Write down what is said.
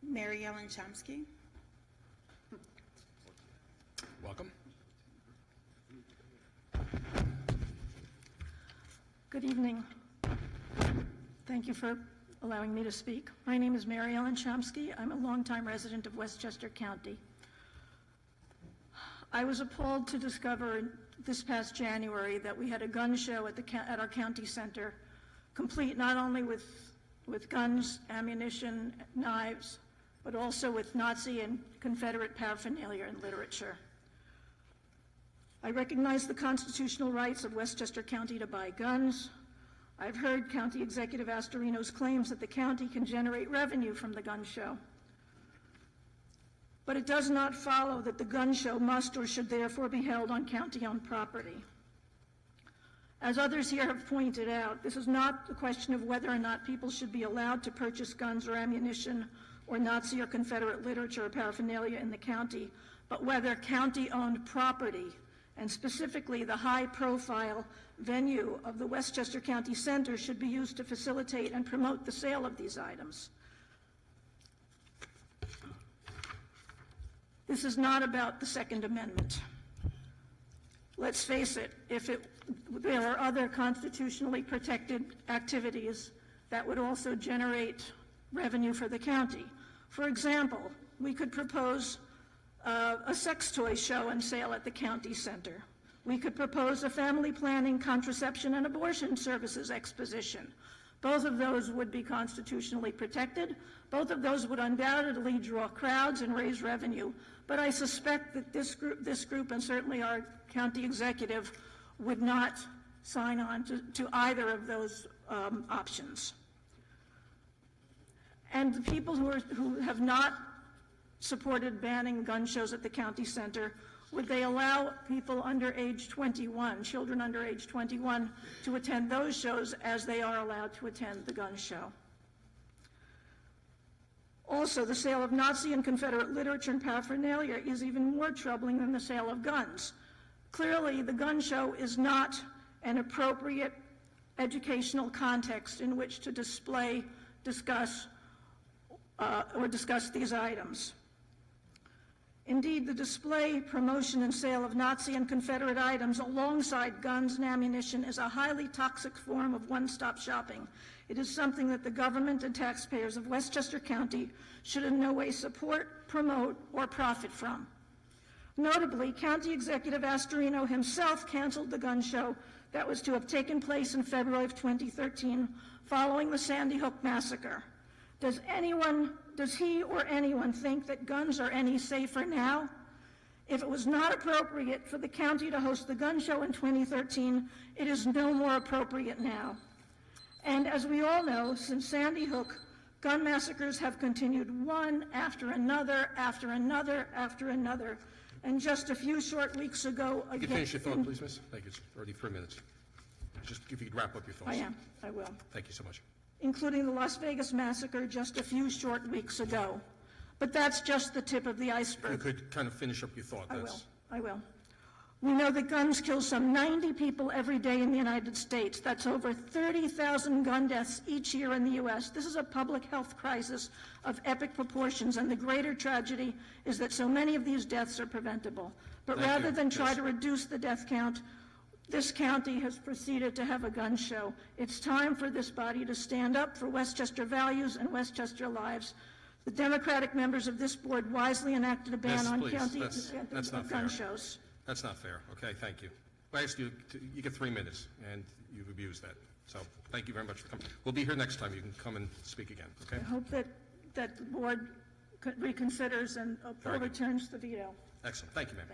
Mary Ellen Chomsky. Welcome. Good evening. Thank you for allowing me to speak. My name is Mary Ellen Chomsky. I'm a longtime resident of Westchester County. I was appalled to discover this past January that we had a gun show at our county center, complete not only with guns, ammunition, knives, but also with Nazi and Confederate paraphernalia and literature. I recognize the constitutional rights of Westchester County to buy guns. I've heard County Executive Astorino's claims that the county can generate revenue from the gun show. But it does not follow that the gun show must or should therefore be held on county-owned property. As others here have pointed out, this is not a question of whether or not people should be allowed to purchase guns or ammunition or Nazi or Confederate literature or paraphernalia in the county, but whether county-owned property, and specifically the high-profile venue of the Westchester County Center, should be used to facilitate and promote the sale of these items. This is not about the Second Amendment. Let's face it, there are other constitutionally protected activities that would also generate revenue for the county. For example, we could propose a sex toy show and sale at the county center. We could propose a family planning, contraception, and abortion services exposition. Both of those would be constitutionally protected. Both of those would undoubtedly draw crowds and raise revenue. But I suspect that this group, and certainly our county executive, would not sign on to either of those options. And the people who have not supported banning gun shows at the county center, would they allow people under age 21, children under age 21, to attend those shows as they are allowed to attend the gun show? Also, the sale of Nazi and Confederate literature and paraphernalia is even more troubling than the sale of guns. Clearly, the gun show is not an appropriate educational context in which to discuss these items. Indeed, the display, promotion, and sale of Nazi and Confederate items alongside guns and ammunition is a highly toxic form of one-stop shopping. It is something that the government and taxpayers of Westchester County should in no way support, promote, or profit from. Notably, County Executive Astorino himself canceled the gun show that was to have taken place in February of 2013 following the Sandy Hook massacre. Does he or anyone think that guns are any safer now? If it was not appropriate for the county to host the gun show in 2013, it is no more appropriate now. And as we all know, since Sandy Hook, gun massacres have continued one after another, after another, after another. And just a few short weeks ago, You can finish your thought, please, miss. Thank you. It's already 3 minutes. Just if you could wrap up your thoughts. I will. Thank you so much. Including the Las Vegas massacre just a few short weeks ago. But that's just the tip of the iceberg. You could kind of finish up your thought. I will. We know that guns kill some 90 people every day in the United States. That's over 30,000 gun deaths each year in the U.S. This is a public health crisis of epic proportions, and the greater tragedy is that so many of these deaths are preventable. But rather than try to reduce the death count, this county has proceeded to have a gun show. It's time for this body to stand up for Westchester values and Westchester lives. The Democratic members of this board wisely enacted a ban on county gun shows. That's not fair. Okay, thank you. I asked you, you get 3 minutes, and you've abused that. So thank you very much for coming. We'll be here next time. You can come and speak again, okay? I hope that the board reconsiders and overturns the veto. Excellent. Thank you, ma'am.